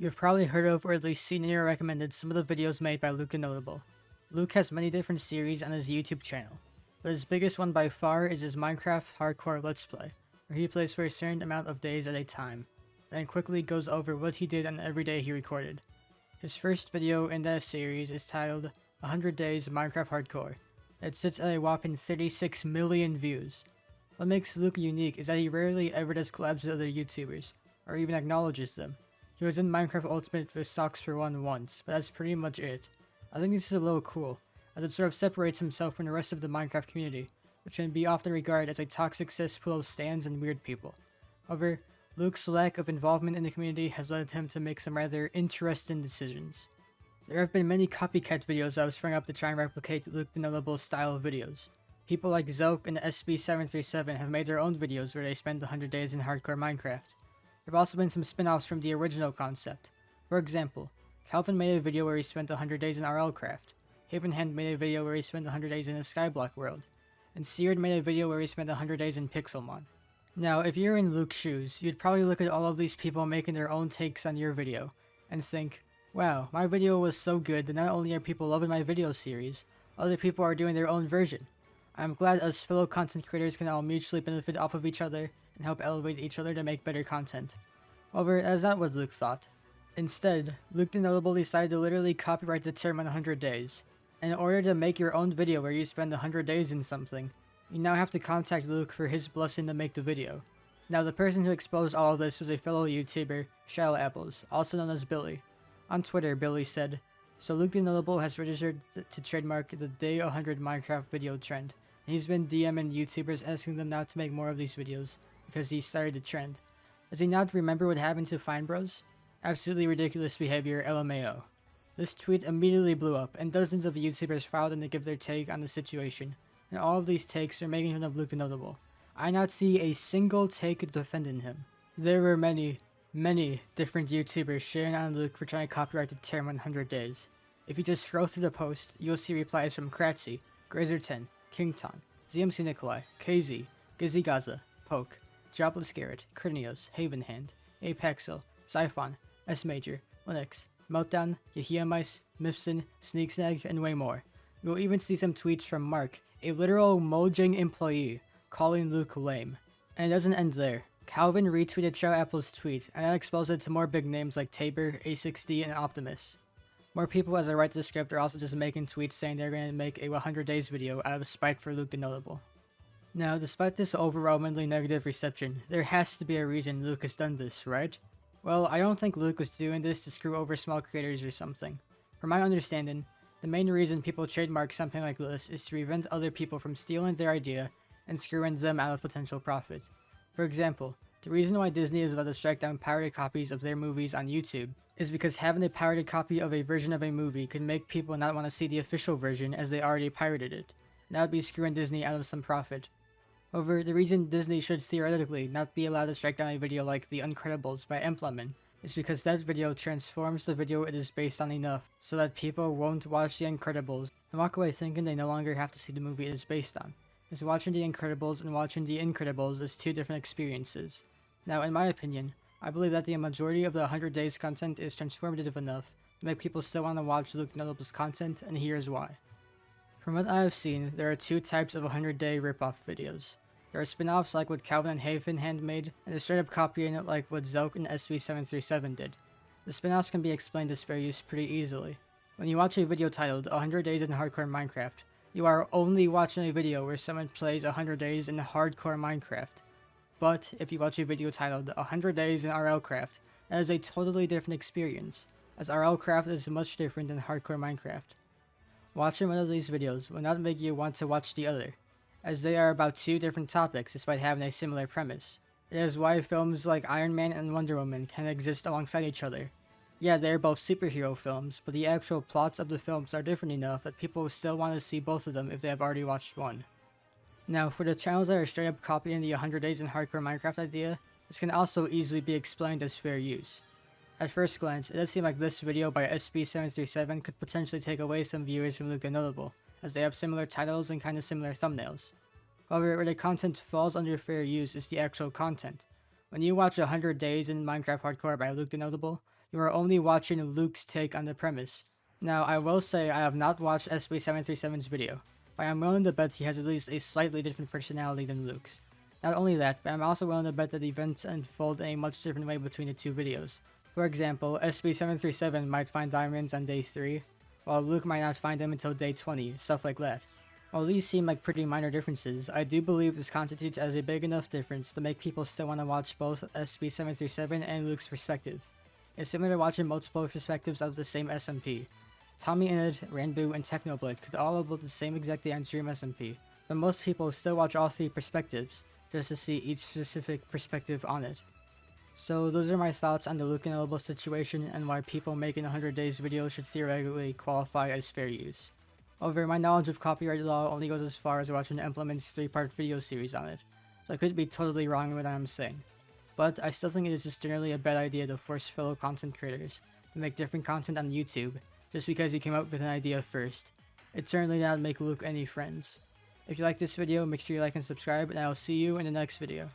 You've probably heard of or at least seen or recommended some of the videos made by LukeTheNotable. Luke has many different series on his YouTube channel, but his biggest one by far is his Minecraft Hardcore Let's Play, where he plays for a certain amount of days at a time, then quickly goes over what he did on every day he recorded. His first video in that series is titled 100 Days Minecraft Hardcore. It sits at a whopping 36 million views. What makes Luke unique is that he rarely ever does collabs with other YouTubers, or even acknowledges them. He was in Minecraft Ultimate with Socks for One once, but that's pretty much it. I think this is a little cool, as it sort of separates himself from the rest of the Minecraft community, which can be often regarded as a toxic cesspool of stands and weird people. However, Luke's lack of involvement in the community has led him to make some rather interesting decisions. There have been many copycat videos that have sprung up to try and replicate LukeTheNotable's style of videos. People like Zelk and SB737 have made their own videos where they spend 100 days in hardcore Minecraft. There have also been some spin-offs from the original concept. For example, Calvin made a video where he spent 100 days in RLcraft, Havenhand made a video where he spent 100 days in a Skyblock world, and Seared made a video where he spent 100 days in Pixelmon. Now, if you're in Luke's shoes, you'd probably look at all of these people making their own takes on your video, and think, wow, my video was so good that not only are people loving my video series, other people are doing their own version. I'm glad us fellow content creators can all mutually benefit off of each other and help elevate each other to make better content. However, that's not what Luke thought. Instead, LukeTheNotable decided to literally copyright the term 100 days. And in order to make your own video where you spend 100 days in something, you now have to contact Luke for his blessing to make the video. Now, the person who exposed all of this was a fellow YouTuber, Shallow Apples, also known as Billy. On Twitter, Billy said, "So LukeTheNotable has registered to trademark the Day 100 Minecraft video trend. And he's been DMing YouTubers asking them not to make more of these videos, because he started the trend. Does he not remember what happened to Fine Bros? Absolutely ridiculous behavior, LMAO. This tweet immediately blew up, and dozens of YouTubers filed in to give their take on the situation, and all of these takes are making fun of LukeTheNotable. I not see a single take defending him. There were many different YouTubers sharing on Luke for trying to copyright the term 100 days. If you just scroll through the post, you'll see replies from Kratzy, Grazer10, Kington, ZMC Nikolai, KZ, Gizzy Gaza, Poke, Jobless Garrett, Krinios, Havenhand, Apexel, Zyphon, S Major, Linux, Meltdown, Yahia Mice, Mifson, Sneaksnag, and way more. You'll even see some tweets from Mark, a literal Mojang employee, calling Luke lame. And it doesn't end there. Calvin retweeted Shadow Apple's tweet, and that exposed it to more big names like Tabor, A6D, and Optimus. More people as I write the script are also just making tweets saying they're going to make a 100 days video out of spite for LukeTheNotable. Now, despite this overwhelmingly negative reception, there has to be a reason Luke has done this, right? Well, I don't think Luke was doing this to screw over small creators or something. From my understanding, the main reason people trademark something like this is to prevent other people from stealing their idea and screwing them out of potential profit. For example, the reason why Disney is about to strike down pirated copies of their movies on YouTube is because having a pirated copy of a version of a movie could make people not want to see the official version as they already pirated it, and that would be screwing Disney out of some profit. However, the reason Disney should theoretically not be allowed to strike down a video like The Incredibles by Implement is because that video transforms the video it is based on enough so that people won't watch The Incredibles and walk away thinking they no longer have to see the movie it is based on, as watching The Incredibles and watching The Incredibles is two different experiences. Now, in my opinion, I believe that the majority of the 100 days content is transformative enough to make people still want to watch LukeTheNotable's content, and here's why. From what I have seen, there are two types of 100-day ripoff videos. There are spin-offs like what Calvin and Havenhand made, and a straight-up copying it like what Zelk and SB737 did. The spin-offs can be explained as fair use pretty easily. When you watch a video titled 100 Days in Hardcore Minecraft, you are only watching a video where someone plays 100 days in Hardcore Minecraft. But if you watch a video titled 100 Days in RLcraft, that is a totally different experience, as RLcraft is much different than Hardcore Minecraft. Watching one of these videos will not make you want to watch the other, as they are about two different topics despite having a similar premise. It is why films like Iron Man and Wonder Woman can exist alongside each other. Yeah, they are both superhero films, but the actual plots of the films are different enough that people will still want to see both of them if they have already watched one. Now, for the channels that are straight up copying the 100 Days in Hardcore Minecraft idea, this can also easily be explained as fair use. At first glance, it does seem like this video by SB737 could potentially take away some viewers from LukeTheNotable, as they have similar titles and kinda similar thumbnails. However, where the content falls under fair use is the actual content. When you watch 100 Days in Minecraft Hardcore by LukeTheNotable, You are only watching Luke's take on the premise. Now, I will say I have not watched SB737's video, but I'm willing to bet he has at least a slightly different personality than Luke's. Not only that, but I'm also willing to bet that events unfold in a much different way between the two videos. For example, SB737 might find diamonds on day 3, while Luke might not find them until day 20, stuff like that. While these seem like pretty minor differences, I do believe this constitutes as a big enough difference to make people still want to watch both SB737 and Luke's perspective. It's similar to watching multiple perspectives of the same SMP. Tommy Innit, Ranboo, and Technoblade could all upload the same exact day on Dream SMP, but most people still watch all 3 perspectives, just to see each specific perspective on it. So those are my thoughts on the LukeTheNotable situation and why people making 100 days videos should theoretically qualify as fair use. However, my knowledge of copyright law only goes as far as watching Implement's 3-part video series on it, so I could be totally wrong in what I'm saying. But I still think it is just generally a bad idea to force fellow content creators to make different content on YouTube just because you came up with an idea first. It certainly did not make Luke any friends. If you like this video, make sure you like and subscribe, and I will see you in the next video.